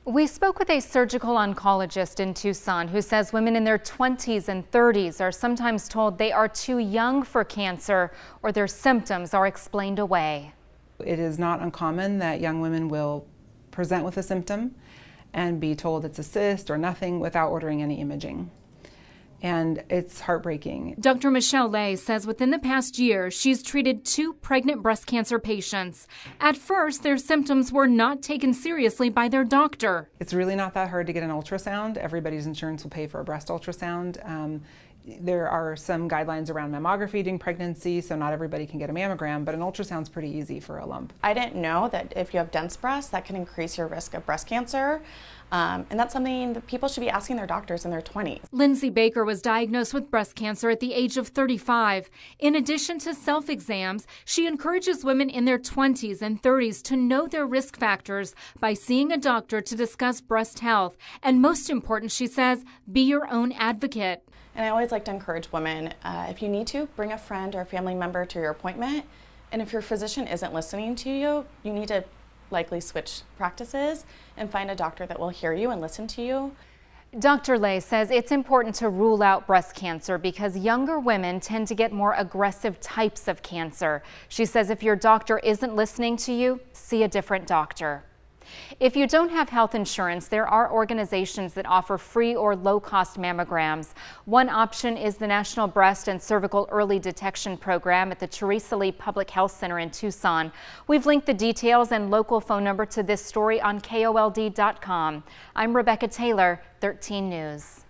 We spoke with a surgical oncologist in Tucson who says women in their 20s and 30s are sometimes told they are too young for cancer or their symptoms are explained away. It is not uncommon that young women will present with a symptom and be told it's a cyst or nothing without ordering any imaging. And it's heartbreaking. Dr. Michelle Lay says within the past year, she's treated 2 pregnant breast cancer patients. At first, their symptoms were not taken seriously by their doctor. It's really not that hard to get an ultrasound. Everybody's insurance will pay for a breast ultrasound. There are some guidelines around mammography during pregnancy, so not everybody can get a mammogram, but an ultrasound's pretty easy for a lump. I didn't know that if you have dense breasts, that can increase your risk of breast cancer. And that's something that people should be asking their doctors in their 20s. Lindsay Baker was diagnosed with breast cancer at the age of 35. In addition to self-exams, she encourages women in their 20s and 30s to know their risk factors by seeing a doctor to discuss breast health. And most important, she says, be your own advocate. And I always like to encourage women, if you need to, bring a friend or a family member to your appointment. And if your physician isn't listening to you, you need to likely switch practices and find a doctor that will hear you and listen to you. Dr. Lay says it's important to rule out breast cancer because younger women tend to get more aggressive types of cancer. She says if your doctor isn't listening to you, see a different doctor. If you don't have health insurance, there are organizations that offer free or low-cost mammograms. One option is the National Breast and Cervical Early Detection Program at the Teresa Lee Public Health Center in Tucson. We've linked the details and local phone number to this story on KOLD.com. I'm Rebecca Taylor, 13 News.